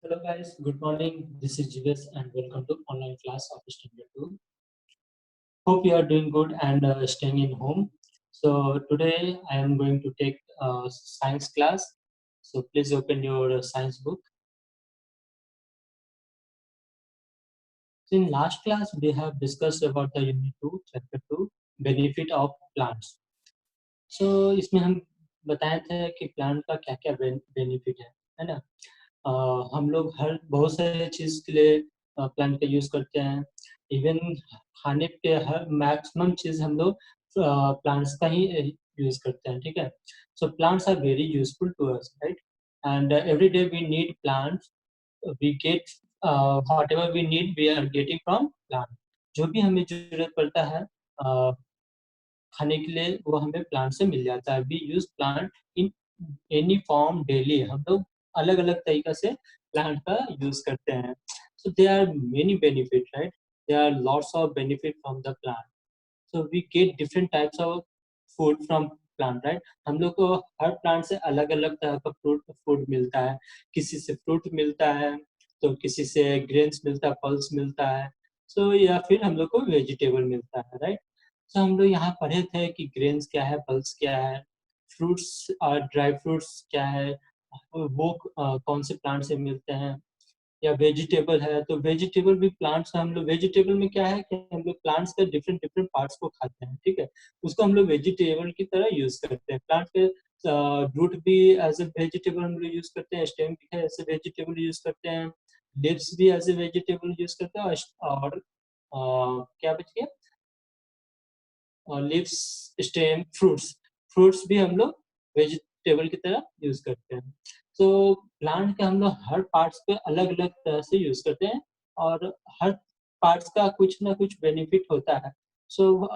Hello guys, good morning. This is Jives and welcome to online class of Standard 2. Hope you are doing good and staying in home. So today I am going to take science class. So please open your science book. So in last class we have discussed about the unit 2, chapter 2, benefit of plants. So इसमें हम बताए थे कि plant का क्या-क्या benefit है ना? हम लोग हर बहुत सारे चीज़ के लिए प्लांट का यूज़ करते हैं। इवन खाने के हर मैक्सिमम चीज़ हम लोग प्लांट्स का ही यूज़ करते हैं, ठीक है? So plants are very useful to us, right? And every day we need plants, we get whatever we need we are getting from plant. जो भी हमें ज़रूरत पड़ता है खाने के लिए वो हमें प्लांट से मिल जाता है। We use plant in any form daily. हम लोग अलग-अलग तरीक़े से प्लांट का यूज़ करते हैं। So there are many benefit, right? There are lots of benefit from the plant. So we get different types of food from plant, right? हम लोग को हर प्लांट से अलग-अलग तरह का फूड मिलता है। किसी से फ्रूट मिलता है, तो किसी से ग्रेन्स मिलता है, पल्स मिलता है। सो या फिर हम लोग को वेजिटेबल मिलता है, राइट? सो हम लोग यहाँ पढ़े थे कि ग्रेन्स क्या है, पल्स क्या है, फ्रूट्स और ड्राई फ्रूट्स क्या है, वो कौन से प्लांट से मिलते हैं, या वेजिटेबल है, तो वेजिटेबल भी प्लांट्स हम लोग वेजिटेबल में क्या है कि हम लोग प्लांट्स के डिफरेंट डिफरेंट पार्ट्स को खाते हैं, ठीक है? उसको हम लोग वेजिटेबल की तरह यूज़ करते हैं। प्लांट के रूट भी एज़ अ वेजिटेबल हम लोग यूज़ करते हैं, स्टेम भी है एज़ अ वेजिटेबल यूज़ करते हैं, लीव्स भी एज़ अ वेजिटेबल यूज़ करते हैं और क्या बच गया? Leaves, stem, fruits. फ्रूट्स भी हम लोग वेजिटेबल की तरह यूज़ करते हैं। तो प्लांट के हम लोग हर पार्ट्स को अलग-अलग तरह से यूज़ करते हैं और हर पार्ट्स का कुछ ना कुछ बेनिफिट होता है। सो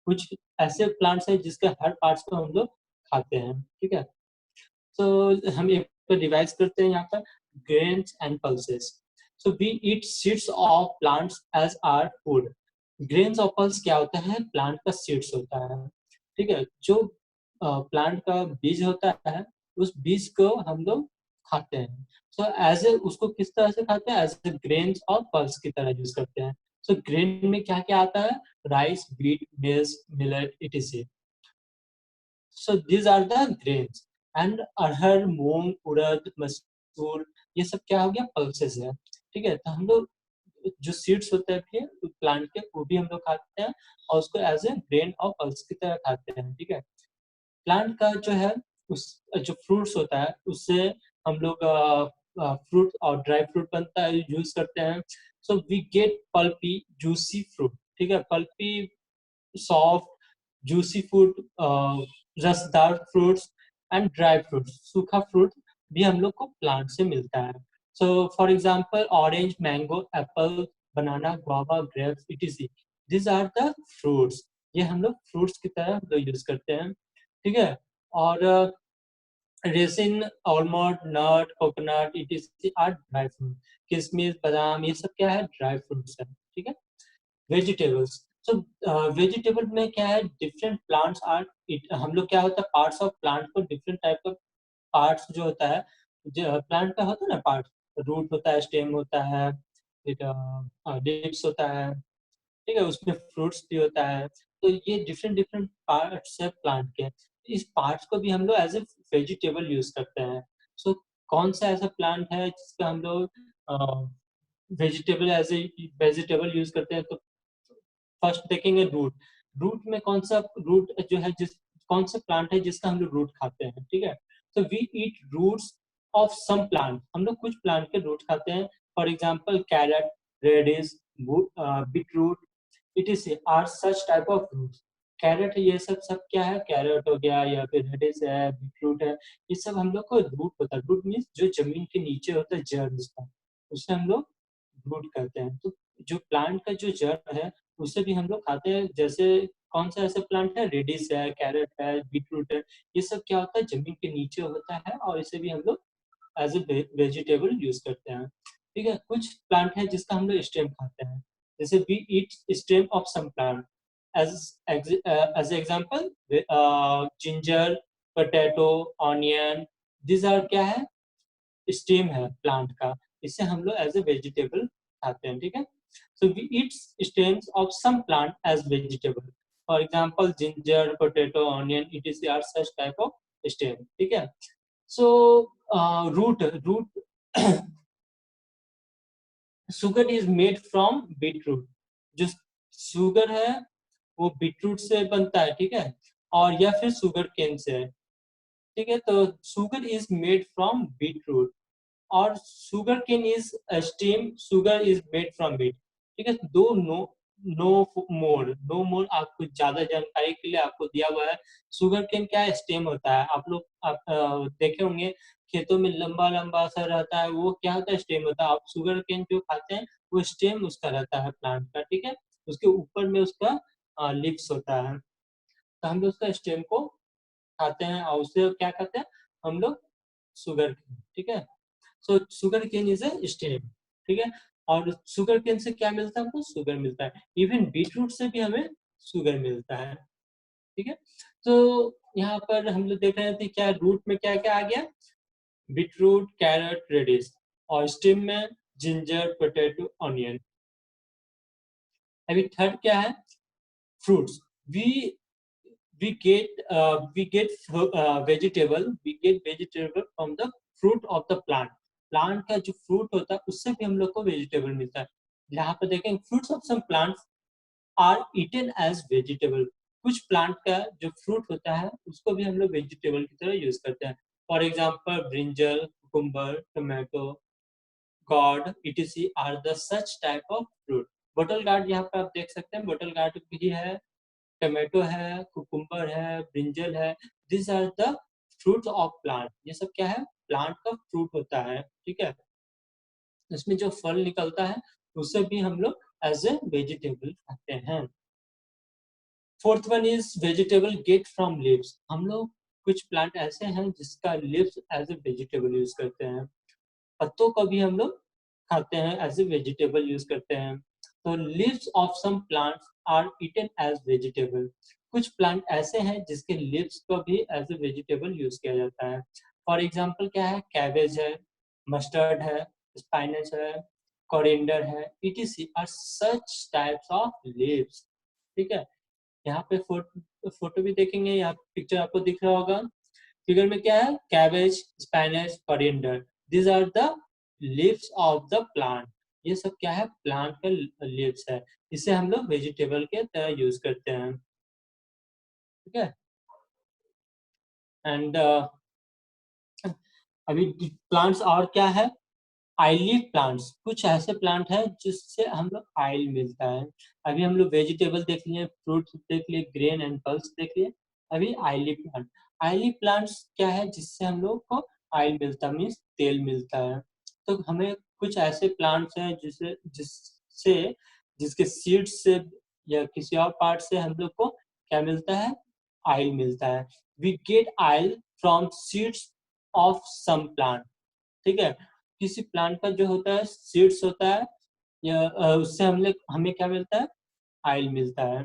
कुछ ऐसे प्लांट्स हैं जिसके हर पार्ट्स को हम लोग खाते हैं, ठीक है? तो हम एक पे रिवाइज़ करते हैं यहाँ पर grains and pulses. So we eat seeds of plants as our food. Grains और पल्स क्या होता है? प्लांट का सीड्स होता है, ठीक है? जो प्लांट का बीज होता है, उस बीज को हम लोग खाते हैं। सो एज़ ए उसको किस तरह से खाते हैं? एज़ ए ग्रेन्स और पल्स की तरह यूज़ करते हैं। सो ग्रेन में क्या-क्या आता है? राइस, व्हीट, मेज़, millet, etc.. So these are the grains and अरहर, मूंग, उड़द, मसूर, ये सब क्या हो गया? पल्सेस है, ठीक है? तो हम लोग जो सीड्स होते हैं फिर प्लांट के वो भी हम लोग खाते हैं और उसको एज ए ग्रेन और पल्स की तरह खाते हैं, ठीक है? प्लांट का जो है उस जो फ्रूट्स होता है उससे हम लोग फ्रूट और ड्राई फ्रूट बनता है, यूज करते हैं। So we get pulpy juicy fruit, ठीक है? पल्पी सॉफ्ट जूसी फूड, रसदार फ्रूट्स एंड ड्राई फ्रूट्स, सूखा फ्रूट भी हम लोग को प्लांट से मिलता है। So for example orange, mango, apple, banana, guava, grapes, etc, this are the fruits. ये हम लोग फ्रूट्स की तरह हम लोग यूज करते हैं, ठीक है? और raisin, almond, nut, coconut, etc are dry fruit. किशमिश, बादाम, ये सब क्या है? ड्राई फ्रूट्स है, ठीक है? वेजिटेबल्स। सो वेजिटेबल में क्या है? डिफरेंट प्लांट्स आर इट हम लोग क्या होता है पार्ट्स ऑफ प्लांट को डिफरेंट टाइप का पार्ट्स जो होता है, जो प्लांट का होता है ना पार्ट, रूट होता है, स्टेम होता है, फिर लीव्स होता है, ठीक है? उसमें फ्रूट्स भी होता है। तो ये डिफरेंट डिफरेंट पार्ट्स है प्लांट के। इस पार्ट्स को भी हम लोग एज़ अ वेजिटेबल यूज़ करते हैं। सो कौन सा ऐसा प्लांट है जिसका हम लोग vegetable as a vegetable use करते हैं? तो फर्स्ट देखेंगे रूट। रूट में कौन सा रूट जो है जिस कौन सा प्लांट है जिसका हम लोग रूट खाते हैं, ठीक है? तो we eat roots of some plant. हम लोग कुछ प्लांट के रूट खाते हैं। For example carrot, radish, beetroot, etc are such type of roots. Carrot ये सब सब क्या है? कैरट हो गया या फिर रेडिश है, बीटरूट है, ये सब हम लोग को रूट होता है। रूट मीन्स जो जमीन के नीचे होता है जड़ उसका, उसे हम लोग रूट कहते हैं। तो जो प्लांट का जो जड़ है उसे भी हम लोग खाते हैं। जैसे कौन सा ऐसा प्लांट है? रेडिश है, कैरट है, बीटरूट है, ये सब क्या होता है? जमीन के नीचे होता है और इसे भी हम लोग एज ए वेजिटेबल यूज करते हैं, ठीक है? कुछ प्लांट है जिसका हम लोग स्टेम खाते हैं। जैसे we eat stem of some plant as as example ginger, potato, onion, this are क्या है? स्टेम है प्लांट का। इसे हम लोग एज ए वेजिटेबल खाते हैं, ठीक है। So we eat stems of some plant as vegetable, for example ginger, potato, onion, etc are such type of stem, ठीक है। So root root sugar is made from beetroot, जो sugar है वो beetroot से बनता है, ठीक है, और या फिर शुगर केन से है, ठीक है। तो sugar is made from beetroot और sugar cane is stem, sugar is made from beet, ठीक है। दो नो नो मोर आपको ज्यादा जानकारी के लिए आपको दिया हुआ है। शुगर केन क्या है, स्टेम होता है, आप लोग देखे होंगे खेतों में लंबा लंबा सा रहता है, वो क्या होता है, स्टेम होता है। आप शुगर केन जो खाते हैं वो स्टेम उसका रहता है प्लांट का, ठीक है। उसके ऊपर में उसका लिप्स होता है, तो हम लोग उसका स्टेम को खाते हैं और उससे क्या करते हैं हम लोग, शुगर केन, ठीक है। So sugar cane is a stem, ठीक है। और शुगर केन से क्या मिलता है हमको, शुगर मिलता है। इवन बीटरूट से भी हमें शुगर मिलता है, ठीक है। तो यहाँ पर हम लोग देख रहे थे क्या रूट में क्या क्या आ गया, बीटरूट, कैरेट, रेडिश, और स्टेम में जिंजर, पोटैटो, ऑनियन। अभी थर्ड क्या है, fruits. We get vegetable from the fruit of the plant. Plant का जो फ्रूट होता है उससे भी हम लोग को वेजिटेबल मिलता है। यहाँ पर देखें fruits of some plants are eaten as vegetable, कुछ प्लांट का जो फ्रूट होता है उसको भी हम लोग वेजिटेबल की तरह यूज करते हैं। For example brinjal, cucumber, tomato, gourd, etc are the such type of fruit. Bottle gourd यहाँ पर आप देख सकते हैं, बटल गार्ड भी है, टोमेटो है, कुकुम्बर है, ब्रिंजल है, this are the fruits of plant. ये सब क्या है, प्लांट का फ्रूट होता है, ठीक है। इसमें जो फल निकलता है उससे भी हम लोग एज ए वेजिटेबल खाते हैं। Fourth one is vegetable get from leaves. हम लोग कुछ प्लांट ऐसे हैं जिसका leaves as a vegetable use करते हैं, पत्तों को भी हम लोग खाते हैं, एज ए वेजिटेबल यूज करते हैं। तो leaves of some plants are eaten as vegetable, कुछ प्लांट ऐसे हैं जिसके लीव्स को भी एज ए वेजिटेबल यूज किया जाता है। फॉर एग्जाम्पल क्या है, कैबेज है, मस्टर्ड है, स्पाइनच है, कोरिएंडर है, etc are such types of leaves, ठीक है। यहाँ पे फोटो भी देखेंगे, यहाँ पिक्चर आपको दिख रहा होगा, फिगर में क्या है, cabbage, spinach, coriander, these are the leaves of the plant. ये सब क्या है, प्लांट का लीव्स है, इसे हम लोग वेजिटेबल के तरह यूज करते हैं, ठीक है। एंड अभी प्लांट्स और क्या है, आइली प्लांट्स, कुछ ऐसे प्लांट हैं जिससे हम लोग आइल मिलता है। अभी हम लोग वेजिटेबल देख लिए, फ्रूट्स देख लिए, ग्रेन एंड पल्स देख लिए, अभी आइली प्लांट। आइली प्लांट्स क्या है जिससे हम लोग को आइल मिलता है, मीन्स तेल मिलता है। तो हमें कुछ ऐसे प्लांट्स हैं जिससे जिससे जिसके सीड से या किसी और पार्ट से हम लोग को क्या मिलता है, आइल मिलता है। We get oil from seeds of some plant, ठीक है। किसी प्लांट का जो होता है सीड्स होता है या उससे हमें क्या मिलता है, आइल मिलता है।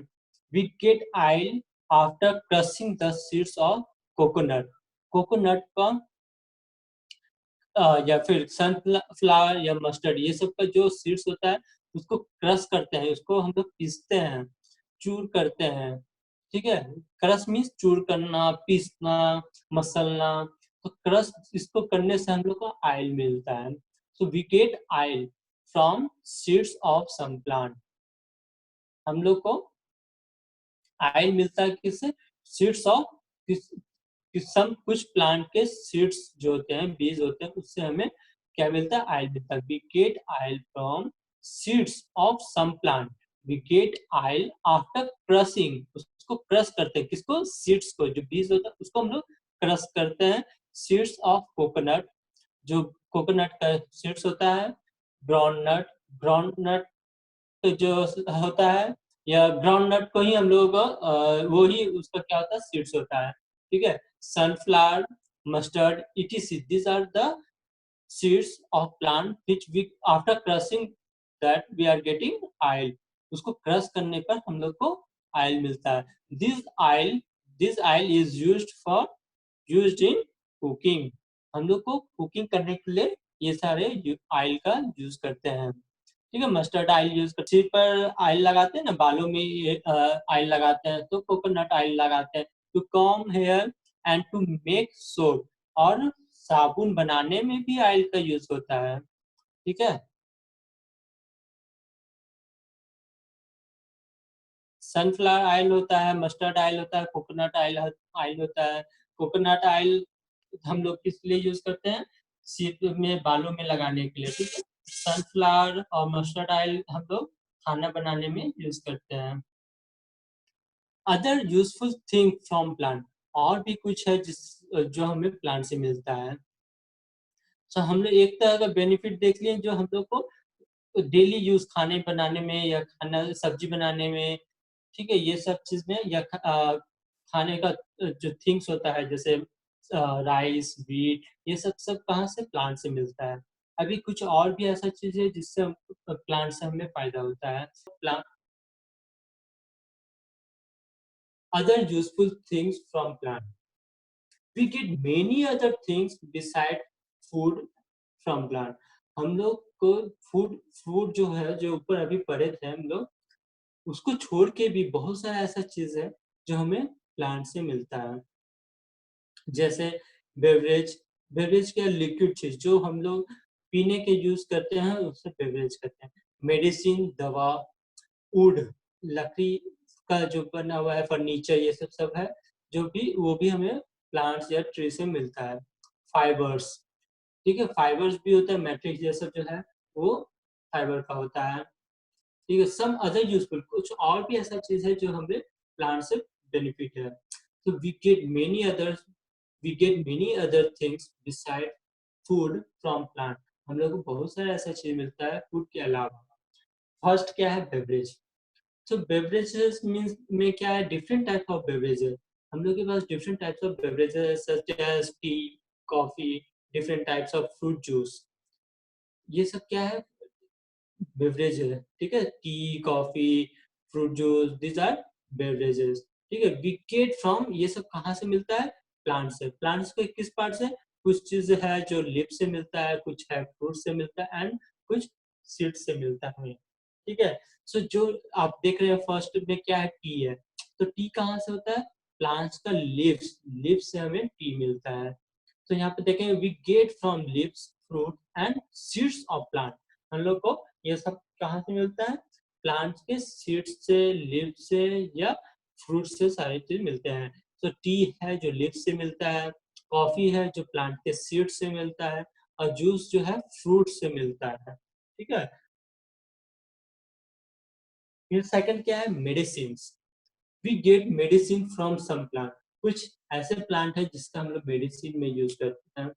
We get oil after crushing the seeds of coconut, coconut का या फिर सनफ्लावर या मस्टर्ड, ये सब का जो सीड्स होता है उसको क्रश करते हैं, उसको हम लोग पीसते हैं, चूर करते हैं, ठीक है। क्रश मीन्स चूर करना, पीसना, मसलना। तो क्रश इसको करने से हम लोग को आयल मिलता है। So we get oil from seeds of some plant, हम लोग को आयल मिलता है किससे, सीड्स ऑफ सम, कुछ प्लांट के सीड्स जो होते हैं, बीज होते हैं, उससे हमें क्या मिलता है, आयल मिलता है। We get oil from seeds of some plant, we get oil after crushing, उसको क्रश करते हैं, किसको, सीड्स को, जो बीज होता है उसको हम लोग क्रश करते हैं। सीड्स ऑफ कोकोनट, जो कोकोनट का सीड्स होता है, ग्राउंडनट, ग्राउंडनट जो होता है, या ग्राउंडनट को ही हम लोगों को वो ही उसका क्या होता है, सीड्स होता है, ठीक है। Sunflower, mustard, etc these are the seeds of plant which we after crushing that we are getting oil, उसको क्रश करने पर हम लोग को ऑयल मिलता है। This oil is used in cooking, हम लोग को कुकिंग करने के लिए ये सारे ऑयल का यूज करते हैं। ठीक है, मस्टर्ड ऑयल यूज कर, सिर पर ऑयल लगाते हैं ना, बालों में ऑयल लगाते हैं, तो कोकोनट ऑयल लगाते हैं to comb hair and to make soap, और साबुन बनाने में भी ऑयल का यूज होता है। ठीक है, सनफ्लावर ऑयल होता है, मस्टर्ड ऑयल होता है, कोकोनट ऑयल ऑयल होता है। कोकोनट ऑयल हम लोग किस लिए यूज करते हैं? सिर में, बालों में लगाने के लिए। ठीक है, सनफ्लावर और मस्टर्ड ऑयल हम लोग खाना बनाने में यूज करते हैं। Other useful thing from plant, और भी कुछ है जिस जो हमें प्लांट से मिलता है। तो हम लोग एक तरह का बेनिफिट देख लिए जो हम लोग को डेली यूज खाने बनाने में या खाना सब्जी बनाने में। ठीक है, ये सब चीज में, या खाने का जो थिंग्स होता है जैसे राइस, व्हीट, ये सब सब कहाँ से? प्लांट से मिलता है। अभी कुछ और भी ऐसा चीज है जिससे प्लांट से हमें फायदा होता है। Plant, other useful things from plant, we get many other things beside food from plant। हम लोग को फूड फूड जो है, जो ऊपर अभी पढ़े थे हम लोग, उसको छोड़ के भी बहुत सारा ऐसा चीज है जो हमें प्लांट से मिलता है। जैसे बेवरेज, बेवरेज क्या? लिक्विड चीज जो हम लोग पीने के यूज करते हैं, उससे बेवरेज करते हैं। मेडिसिन, दवा, वुड, लकड़ी का जो बना हुआ है फर्नीचर, ये सब सब है जो भी, वो भी हमें प्लांट्स या ट्री से मिलता है। फाइबर्स, ठीक है, फाइबर्स भी होता है, मैट्रिक्स ये सब जो है वो फाइबर का होता है। ठीक है, सम अदर यूजफुल, कुछ और भी ऐसा चीज है जो हमें प्लांट से बेनिफिट है। तो we get many other things beside food from plant. हम लोग को बहुत सारा ऐसा चीज मिलता है फूड के अलावा। फर्स्ट क्या है? बेवरेज। तो बेवरेजेस मींस में क्या है? Different type of beverages. हम लोग के पास different types of beverages such as tea, coffee, different types of fruit juice, ये सब क्या है? बेवरेज है। ठीक है, tea, coffee, fruit juice, these are beverages. ठीक है, वी गेट फ्रॉम, ये सब कहाँ से मिलता है? प्लांट से। प्लांट्स को किस पार्ट से? कुछ चीज है जो लिप से मिलता है, कुछ है फ्रूट से मिलता है, एंड कुछ सीड से मिलता है। ठीक है, सो जो आप देख रहे हैं फर्स्ट में क्या है? टी है। तो टी कहाँ से होता है? प्लांट्स का लिव्स, लिव्स से हमें टी मिलता है। तो यहाँ पे देखेंगे, we get from leaves, fruit and seeds of plant. हम लोग को ये सब कहाँ से मिलता है? प्लांट के सीड्स से, लिव से, या फ्रूट से सारे चीज मिलते हैं। तो टी है जो लिव से मिलता है, कॉफी है जो प्लांट के सीड से मिलता है, और जूस जो है फ्रूट से मिलता है। ठीक है, फिर सेकंड क्या है? Medicine. We get medicine from some plant. कुछ ऐसे प्लांट है जिसका हम लोग मेडिसिन में यूज करते हैं।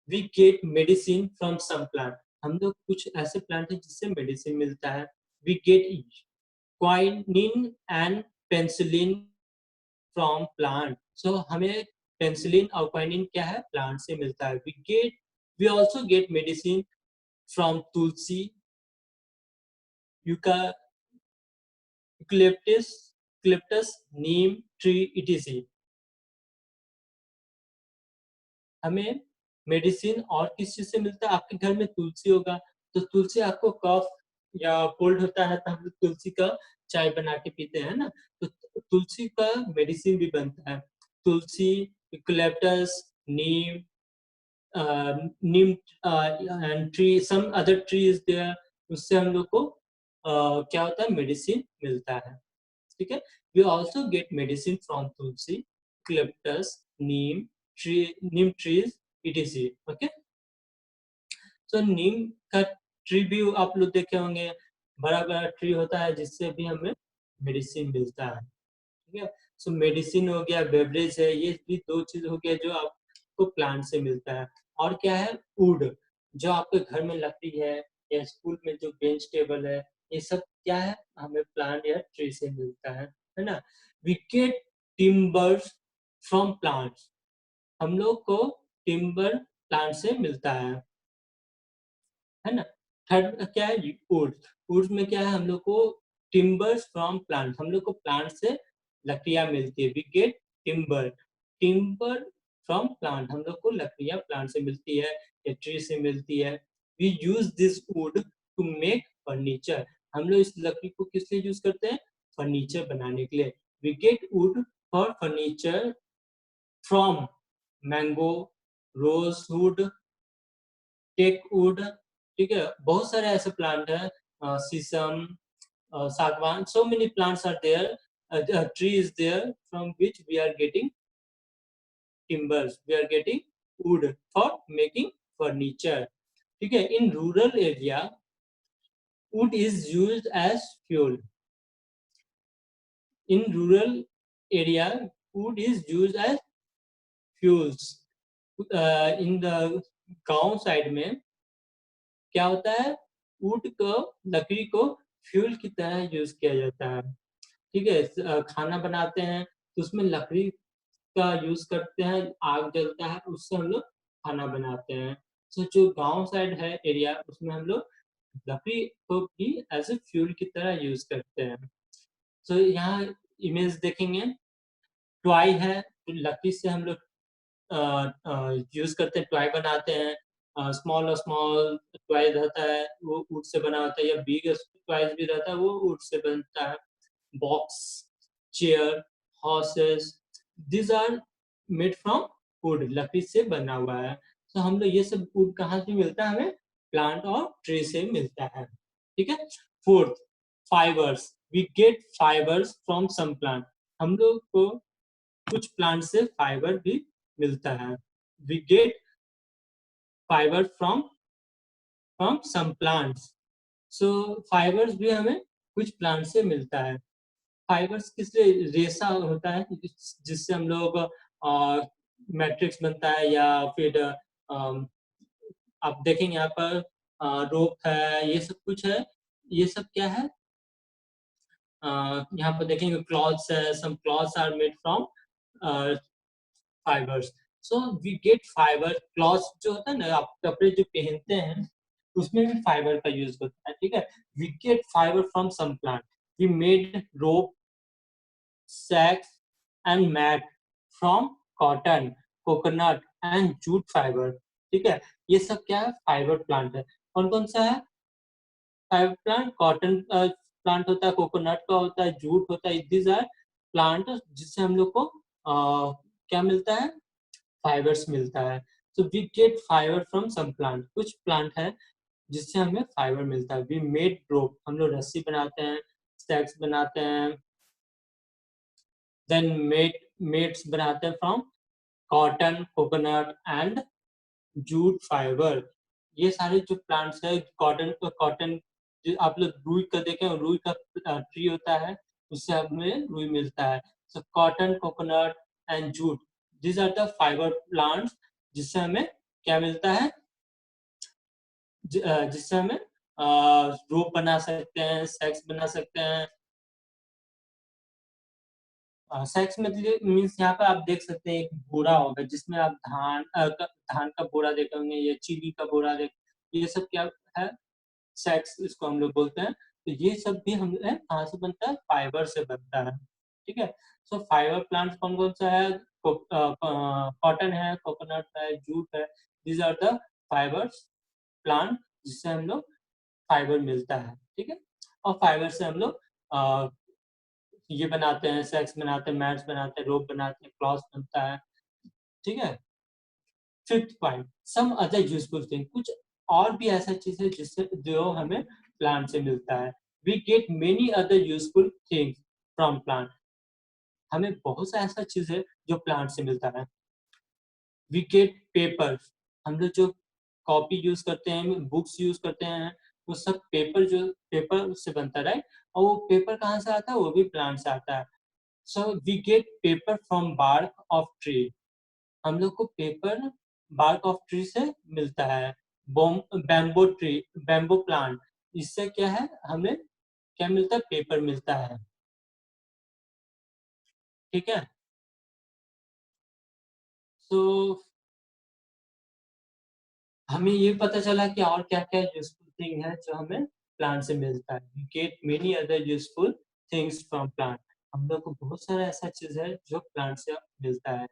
We get medicine from some plant. हम लोग कुछ ऐसे प्लांट है जिससे मेडिसिन मिलता है। We get quinine and penicillin from plant. So हमें पेंसिलिन और क्वाइनिन क्या है? प्लांट से मिलता है। We also get medicine from tulsi, यूका, यूकलिप्टस, नीम ट्री, इटीसी। हमें मेडिसिन और किस चीज से मिलता है? आपके घर में तुलसी होगा, तो तुलसी आपको कफ या कोल्ड होता है तो हम लोग तुलसी का चाय बना के पीते हैं ना, तो तुलसी का मेडिसिन भी बनता है। Tulsi, eucalyptus, neem, neem and tree, some other tree is there, उससे हम लोग को क्या होता है? मेडिसिन मिलता है। ठीक है, we also get medicine from tulsi, eucalyptus, neem tree, neem trees, etc. Okay, तो नीम का ट्री भी आप लोग देखे होंगे, बड़ा बड़ा ट्री होता है जिससे भी हमें मेडिसिन मिलता है। ठीक है, सो मेडिसिन हो गया, बेवरेज है, ये भी दो चीज हो गया जो आपको प्लांट से मिलता है। और क्या है? वुड, जो आपके घर में लकड़ी है, या स्कूल में जो बेंच टेबल है, ये सब क्या है? हमें प्लांट या ट्री से मिलता है ना। We get timbers from plants. हम लोग को टिम्बर प्लांट से मिलता है ना। थर्ड क्या है? वुड। वुड में क्या है? हम लोग को टिम्बर्स फ्रॉम प्लांट, हम लोग को प्लांट से लकड़ियां मिलती है। We get timber, timber from plant, हम लोग को लकड़ियाँ प्लांट से मिलती है या ट्री से मिलती है। We use this wood to make furniture, हम लोग इस लकड़ी को किस लिए यूज करते हैं? फर्नीचर बनाने के लिए। We get wood for furniture from mango, rosewood, teakwood, ठीक है, बहुत सारे ऐसे प्लांट है, शीशम, सागवान, so many plants are there, a tree is there from which we are getting timbers, we are getting wood for making furniture, ठीक है। In rural area wood is used as fuel, in rural area wood is used as fuels, in the गांव side में क्या होता है, would को, लकड़ी को फ्यूल की तरह यूज किया जाता है, ठीक है। खाना बनाते हैं तो उसमें लकड़ी का यूज करते हैं, आग जलता है उससे हम लोग खाना बनाते हैं। तो जो गांव साइड है एरिया उसमें हम लोग लकड़ी को भी एज ए फ्यूल की तरह यूज करते हैं। तो यहाँ इमेज देखेंगे, टॉय है, तो लकड़ी से हम लोग यूज करते हैं, टॉय बनाते हैं, स्मॉल स्मॉल टॉय रहता है वो वुड से बना होता है, या बिग टॉयज भी रहता है वो वुड से बनता है। Box, chair, horses, these are made from wood, लकड़ी से बना हुआ है। तो हम लोग ये सब वुड कहाँ से मिलता है? हमें प्लांट और ट्री से मिलता है, ठीक है। Fourth, fibres, we get fibres from some plant, हम लोग को कुछ प्लांट से फाइबर भी मिलता है। We get fibre from from some plants, so fibres भी हमें कुछ प्लांट से मिलता है। फाइबर्स किस लिए? रेशा होता है जिससे हम लोग मैट्रिक्स बनता है, या फिर आप देखेंगे यहाँ पर रोप है, ये सब कुछ है, ये सब क्या है, यहाँ पर देखेंगे क्लॉथ्स है, some clothes are made from fibres. So we get fibre, clothes जो होता है ना, आप कपड़े जो पहनते हैं उसमें भी फाइबर का यूज होता है, ठीक है। We get fibre from some plant, we made rope, sacks and mat from cotton, coconut and jute fiber, ठीक है। ये सब क्या है? फाइबर प्लांट है। कौन कौन सा है फाइबर प्लांट? कॉटन प्लांट होता है, कोकोनट का होता है, जूट होता है, दीज आर प्लांट जिससे हम लोग को क्या मिलता है? फाइबर्स मिलता है। तो we get fibre from some plant, कुछ प्लांट है जिससे हमें फाइबर मिलता है। वी मेड रोप, हम लोग रस्सी बनाते हैं, स्टैक्स बनाते हैं, देन मेट्स बनाते हैं from cotton, coconut and jute fibre. ये सारे जो प्लांट्स है, कॉटन कॉटन, आप लोग रुई का देखें, रुई का ट्री होता है, उससे हमें रुई मिलता है। So cotton, coconut and jute, this are the fibre plants जिससे हमें क्या मिलता है? जिससे हमें रोप बना सकते हैं, सेक्स बना सकते हैं। सेक्स मतलब मीन्स यहाँ पे आप देख सकते हैं एक बोरा होगा जिसमें आप धान का बोरा देखे होंगे, या चीनी का बोरा देख, ये सब क्या है? सेक्स इसको हम लोग बोलते हैं। तो ये सब भी हम कहाँ से बनता है? फाइबर से बनता है, ठीक है। सो फाइबर प्लांट कौन कौन सा है? कॉटन है, कोकोनट है, जूट है, these are the fibres plant जिससे हम लोग फाइबर मिलता है, ठीक है। और फाइबर से हम लोग ये बनाते हैं, सेक्स बनाते हैं, मैट्स बनाते हैं, रोप बनाते हैं, क्लॉथ बनता है, ठीक है। Fifth point, some other useful thing, कुछ और भी ऐसा चीज है जिससे जो हमें प्लांट से मिलता है। We get many other useful things from plant, हमें बहुत सा ऐसा चीज है जो प्लांट से मिलता है। वी गेट पेपर, हम लोग जो कॉपी यूज करते हैं, बुक्स यूज करते हैं, वो सब पेपर से बनता है, राइट। और वो पेपर कहाँ से आता है? वो भी प्लांट से आता है। So we get paper from bark of tree, हम लोग को पेपर बार्क ऑफ ट्री से मिलता है। बैम्बो ट्री, बैम्बो प्लांट, इससे क्या है? हमें क्या मिलता है? पेपर मिलता है, ठीक है। सो हमें ये पता चला कि और क्या क्या यूजफुल थिंग है जो हमें प्लांट से मिलता है। We get many other useful things from plant, हम लोग को बहुत सारा ऐसा चीज है जो प्लांट से मिलता है।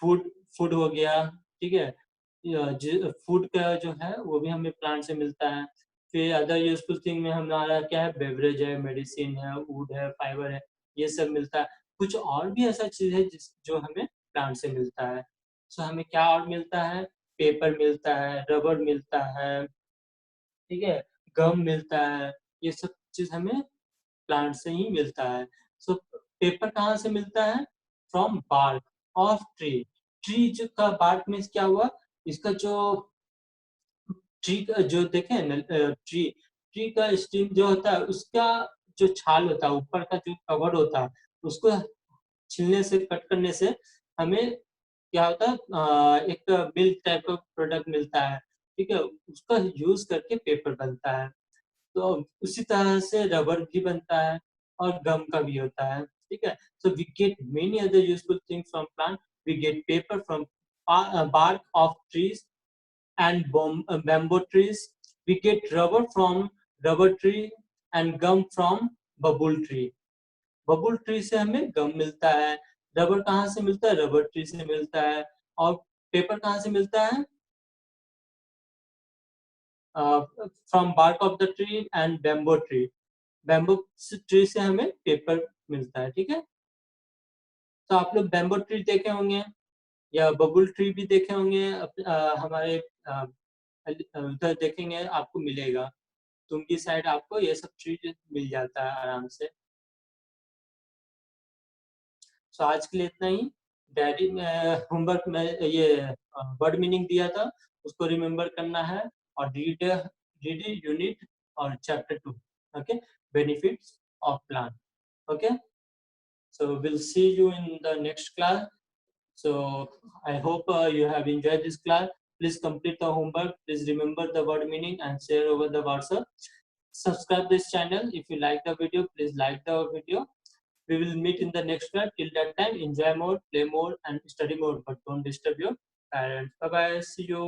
फूड, फूड हो गया, ठीक है। फूड का जो है वो भी हमें प्लांट से मिलता है। फिर अदर यूजफुल थिंग में हमारा क्या है, बेवरेज है, मेडिसिन है, वुड है, फाइबर है, ये सब मिलता है। कुछ और भी ऐसा चीज है जो हमें प्लांट से मिलता है। सो हमें क्या और मिलता है, पेपर मिलता है, रबर मिलता है, ठीक है, गम मिलता है, ये सब चीज हमें प्लांट से ही मिलता है। सो पेपर कहाँ से मिलता है, from bark of tree. Tree जो का बार्क में क्या हुआ, इसका जो ट्री का जो देखे ना, ट्री ट्री का स्टीम जो होता है, उसका जो छाल होता है, ऊपर का जो कवर होता है, उसको छीलने से, कट करने से हमें क्या होता है, एक मिल्क टाइप का प्रोडक्ट मिलता है, ठीक है। उसका यूज करके पेपर बनता है। तो उसी तरह से रबर भी बनता है और गम का भी होता है, ठीक है। So we get many other useful things from plant. We get paper from bark of trees and bamboo trees. We get rubber from rubber tree and gum from bubble tree. Babul tree से हमें गम मिलता है। Rubber कहाँ से मिलता है, rubber tree से मिलता है। और पेपर कहाँ से मिलता है, from bark of the tree and bamboo tree. Bamboo tree से हमें पेपर मिलता है, ठीक है। तो आप लोग बैम्बो ट्री देखे होंगे या बबुल ट्री भी देखे होंगे, हमारे उधर देखेंगे आपको मिलेगा। तुंगी साइड आपको ये सब चीज मिल जाता है आराम से। सो आज के लिए इतना ही। डायरी में होमवर्क में ये वर्ड मीनिंग दिया था, उसको रिमेम्बर करना है। और रीड यूनिट और chapter 2, okay, benefits of plant, okay. So we'll see you in the next class. So I hope you have enjoyed this class. Please complete the homework. Please remember the word meaning and share over the WhatsApp. Subscribe this channel. If you like the video, please like the video. We will meet in the next class. Till that time, enjoy more, play more, and study more. But don't disturb your parents. Bye bye. See you.